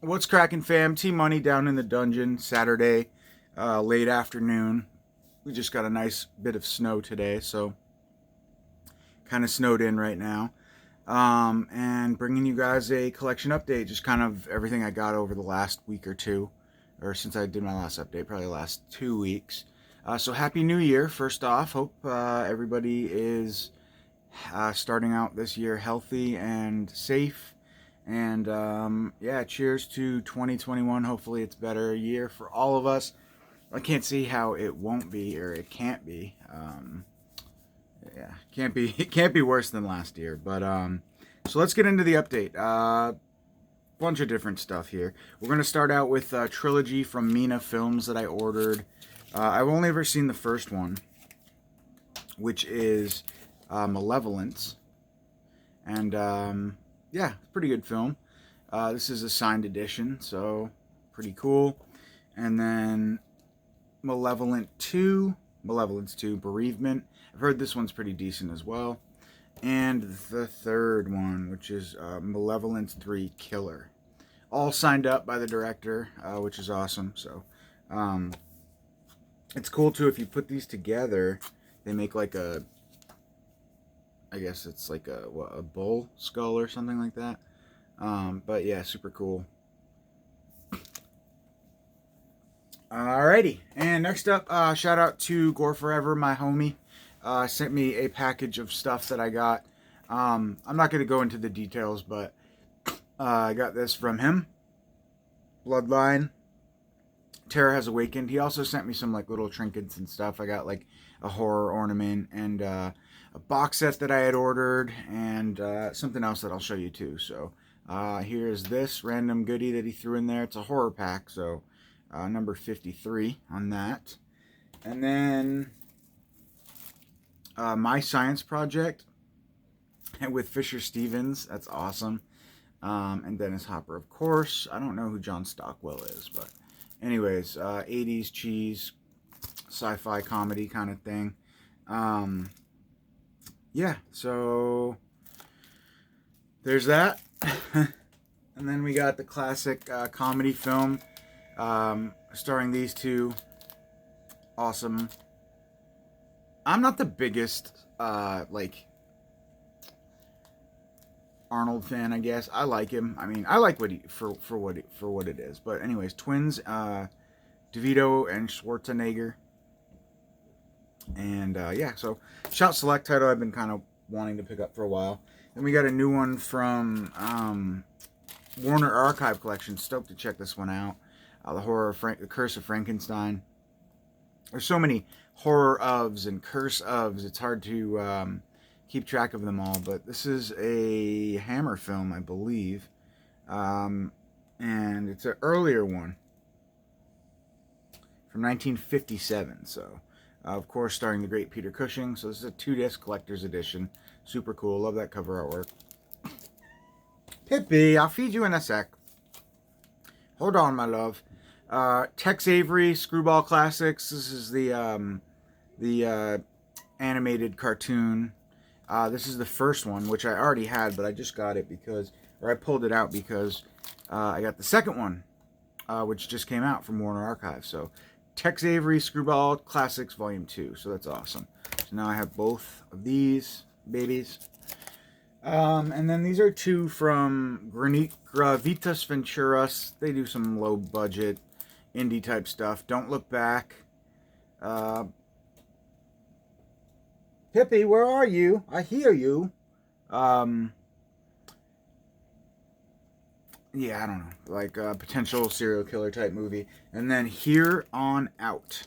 What's cracking, fam? T-Money down in the dungeon Saturday, late afternoon. We just got a nice bit of snow today, so kind of snowed in right now. And bringing you guys a collection update, just kind of everything I got over the last week or two, or since I did my last update, probably the last 2 weeks. So Happy New Year, first off. Hope everybody is starting out this year healthy and safe. And yeah, cheers to 2021. Hopefully, it's a better year for all of us. I can't see how it won't be or it can't be. Yeah, can't be. It can't be worse than last year. But so let's get into the update. Bunch of different stuff here. We're gonna start out with a trilogy from Mina Films that I ordered. I've only ever seen the first one, which is Malevolence, and yeah, pretty good film. This is a signed edition, so pretty cool. And then Malevolence 2, Bereavement. I've heard this one's pretty decent as well. And the third one, which is Malevolence 3, Killer. All signed up by the director, which is awesome. So it's cool too if you put these together. They make like a, I guess it's like a bull skull or something like that. But yeah, super cool. Alrighty, and next up, shout out to Gore Forever, my homie. Sent me a package of stuff that I got. I'm not going to go into the details, but I got this from him. Bloodline. Terror Has Awakened. He also sent me some like little trinkets and stuff. I got like a horror ornament and a box set that I had ordered, and something else that I'll show you too. So here's this random goodie that he threw in there. It's a horror pack, so number 53 on that. And then My Science Project with Fisher Stevens. That's awesome. And Dennis Hopper, of course. I don't know who John Stockwell is, but anyways, 80s cheese, sci-fi comedy kind of thing. Yeah, so there's that. And then we got the classic comedy film starring these two. Awesome. I'm not the biggest like Arnold fan, I guess. I like him. I mean, I like what he for what it is. But anyways, twins, DeVito and Schwarzenegger. And yeah, so Shout Select title I've been kind of wanting to pick up for a while. Then we got a new one from Warner Archive Collection. Stoked to check this one out. The Curse of Frankenstein. There's so many horror ofs and curse ofs. It's hard to keep track of them all. But this is a Hammer film, I believe, and it's an earlier one from 1957. So. Of course, starring the great Peter Cushing. So this is a 2-disc collector's edition. Super cool. Love that cover artwork. Pippi, I'll feed you in a sec. Hold on, my love. Tex Avery, Screwball Classics. This is the animated cartoon. This is the first one, which I already had, but I just got it because, or I pulled it out because I got the second one, which just came out from Warner Archive. So Tex Avery Screwball Classics Volume 2. So that's awesome. So now I have both of these babies. And then these are two from Granique, Gravitas Venturas. They do some low budget indie type stuff. Don't Look Back. Pippi, where are you? I hear you. Yeah, I don't know, like a potential serial killer type movie. And then Here on Out.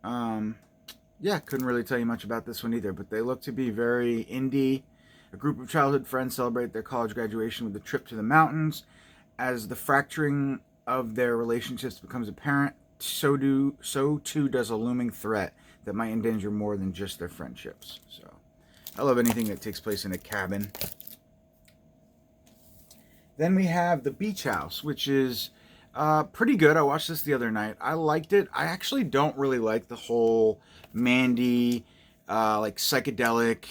Yeah, couldn't really tell you much about this one either, but they look to be very indie. A group of childhood friends celebrate their college graduation with a trip to the mountains. As the fracturing of their relationships becomes apparent, so too does a looming threat that might endanger more than just their friendships. So, I love anything that takes place in a cabin. Then we have The Beach House, which is pretty good. I watched this the other night. I liked it. I actually don't really like the whole Mandy, like psychedelic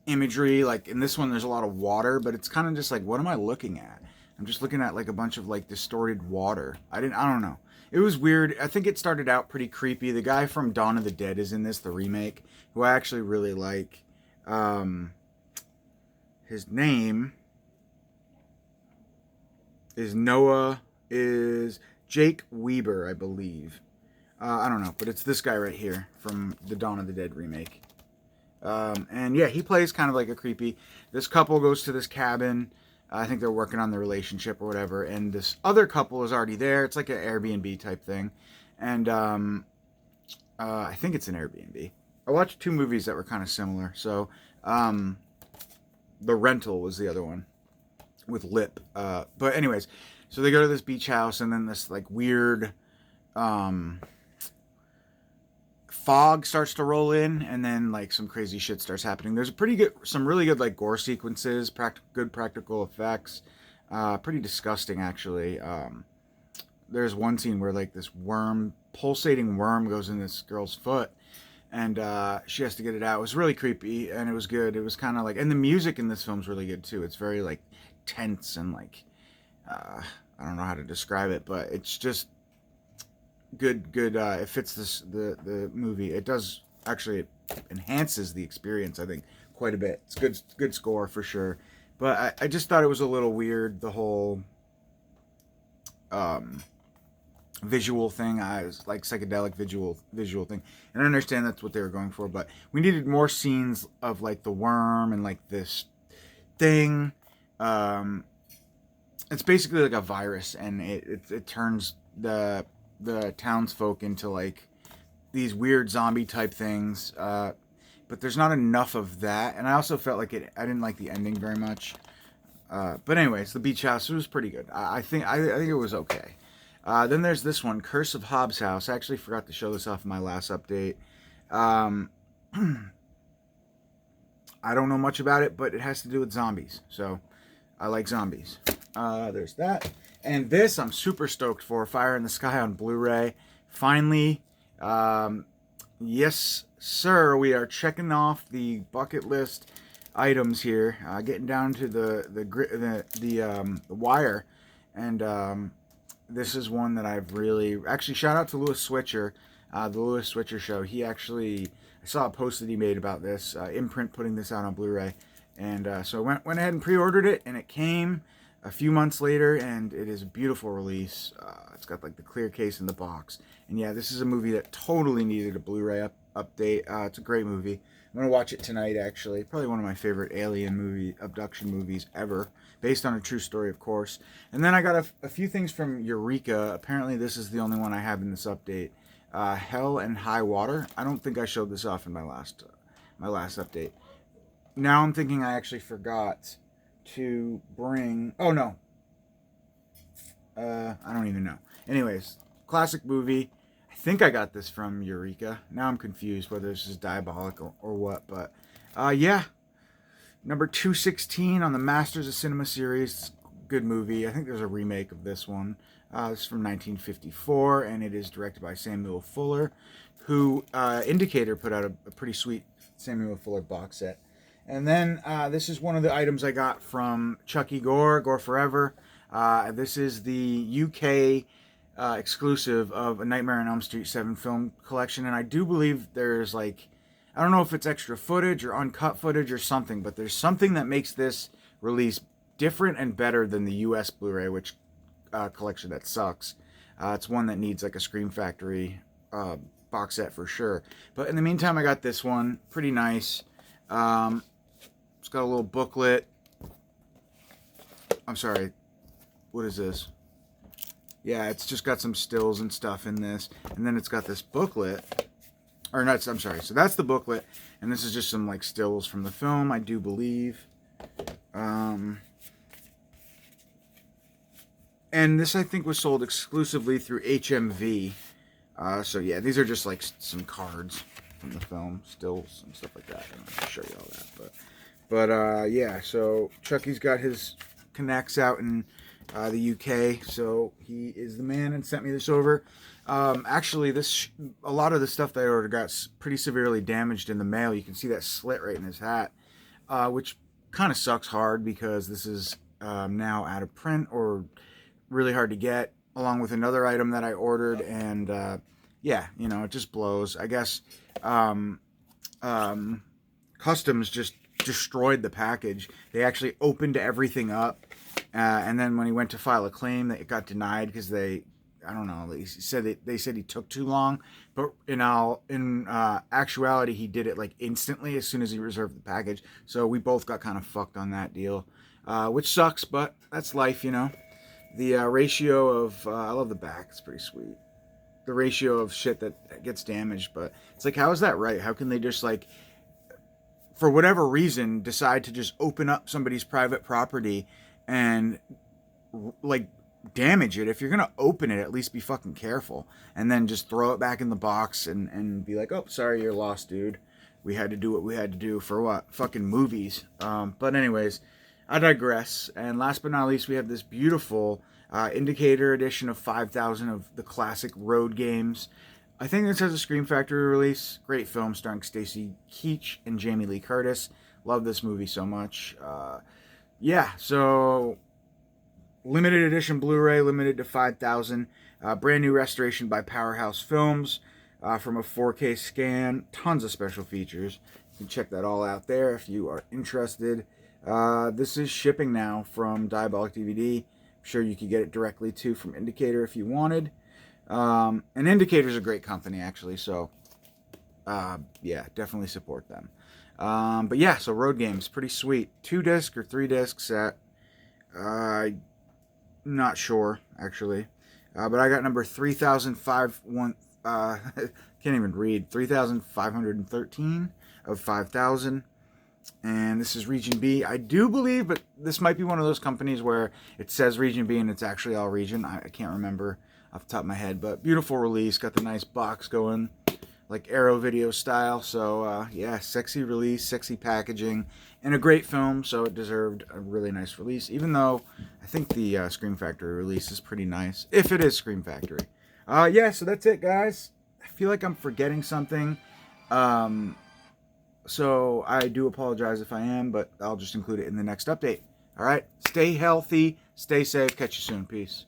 imagery. Like in this one, there's a lot of water, but it's kind of just like, what am I looking at? I'm just looking at like a bunch of like distorted water. I don't know. It was weird. I think it started out pretty creepy. The guy from Dawn of the Dead is in this, the remake, who I actually really like. His name is Jake Weber, I believe. I don't know, but it's this guy right here from the Dawn of the Dead remake. And yeah, he plays kind of like a creepy. This couple goes to this cabin. I think they're working on their relationship or whatever. And this other couple is already there. It's like an Airbnb type thing. And I think it's an Airbnb. I watched 2 movies that were kind of similar. So The Rental was the other one with Lip. But anyways, so they go to this beach house, and then this like weird fog starts to roll in, and then like some crazy shit starts happening. There's some really good like gore sequences, good practical effects, pretty disgusting actually. There's one scene where like this pulsating worm goes in this girl's foot, and she has to get it out. It was really creepy, and it was good. It was kind of like, and the music in this film's really good too. It's very like tense and like I don't know how to describe it, but it's just good. It fits the movie. It does actually, it enhances the experience, I think, quite a bit. It's good score for sure. But I just thought it was a little weird, the whole visual thing. I was like psychedelic visual thing, and I understand that's what they were going for, but we needed more scenes of like the worm and like this thing. It's basically like a virus, and it turns the townsfolk into like these weird zombie type things. But there's not enough of that, and I also felt like I didn't like the ending very much. But anyways, the beach house, it was pretty good. I think it was okay. Then there's this one, Curse of Hobbs House. I actually forgot to show this off in my last update. I don't know much about it, but it has to do with zombies. So I like zombies. There's that. And this I'm super stoked for, Fire in the Sky on Blu-ray. Finally, yes, sir, we are checking off the bucket list items here, getting down to the wire, and this is one that I've really, actually, shout out to Louis Switcher, the Louis Switcher Show. He actually, I saw a post that he made about this, Imprint putting this out on Blu-ray, and so I went ahead and pre-ordered it, and it came a few months later, and it is a beautiful release. It's got like the clear case in the box, and yeah, this is a movie that totally needed a Blu-ray update. It's a great movie. I'm gonna watch it tonight, actually. Probably one of my favorite alien abduction movies ever, based on a true story, of course. And then I got a few things from Eureka. Apparently this is the only one I have in this update. Hell and High Water. I don't think I showed this off in my last update. Now I'm thinking I actually forgot to bring, oh no, I don't even know. Anyways, classic movie. I think I got this from Eureka. Now I'm confused whether this is Diabolic or what, but yeah, number 216 on the Masters of Cinema series. Good movie. I think there's a remake of this one. This is from 1954, and it is directed by Samuel Fuller, who Indicator put out a pretty sweet Samuel Fuller box set. And then this is one of the items I got from Chucky Gore Forever. This is the UK exclusive of A Nightmare on Elm Street 7 film collection. And I do believe there's like, I don't know if it's extra footage or uncut footage or something, but there's something that makes this release different and better than the US Blu-ray, which collection that sucks. It's one that needs like a Scream Factory box set for sure. But in the meantime, I got this one. Pretty nice. It's got a little booklet. I'm sorry. What is this? Yeah, it's just got some stills and stuff in this. And then it's got this booklet. Or not, I'm sorry. So that's the booklet. And this is just some like stills from the film, I do believe. And this, I think, was sold exclusively through HMV. So yeah, these are just like some cards from the film, stills and stuff like that. I'm not gonna show you all that, but yeah. So Chucky's got his connects out in the UK, so he is the man and sent me this over. Actually, a lot of the stuff that I ordered got pretty severely damaged in the mail. You can see that slit right in his hat, which kind of sucks hard because this is now out of print or really hard to get, along with another item that I ordered. And yeah, you know, it just blows. I guess customs just destroyed the package. They actually opened everything up, and then when he went to file a claim, it got denied because I don't know, they said he took too long, but in actuality, he did it like instantly as soon as he reserved the package. So we both got kind of fucked on that deal, which sucks, but that's life, you know. The ratio of I love the back; it's pretty sweet. The ratio of shit that gets damaged, but it's like, how is that right? How can they just like, for whatever reason, decide to just open up somebody's private property and like damage it? If you're gonna open it, at least be fucking careful, and then just throw it back in the box and be like, oh, sorry, you're lost, dude. We had to do what we had to do for what? Fucking movies. But anyways, I digress. And last but not least, we have this beautiful Indicator edition of 5,000 of the classic Road games. I think this has a Scream Factory release. Great film starring Stacy Keach and Jamie Lee Curtis. Love this movie so much. Yeah, so limited edition Blu-ray, limited to 5,000. Brand new restoration by Powerhouse Films from a 4K scan. Tons of special features. You can check that all out there if you are interested. This is shipping now from Diabolic DVD. I'm sure you could get it directly too from Indicator if you wanted. And Indicator's a great company, actually, so yeah, definitely support them. But yeah, so Road Games, pretty sweet. 2-disc or 3-disc set. Not sure, actually. But I got number 3,501, can't even read, 3,513 of 5,000. And this is Region B. I do believe, but this might be one of those companies where it says Region B and it's actually all region. I can't remember off the top of my head, but beautiful release. Got the nice box going, like Arrow Video style. So yeah, sexy release, sexy packaging, and a great film. So it deserved a really nice release, even though I think the Scream Factory release is pretty nice, if it is Scream Factory. Yeah, so that's it, guys. I feel like I'm forgetting something. So I do apologize if I am, but I'll just include it in the next update. All right, stay healthy, stay safe. Catch you soon. Peace.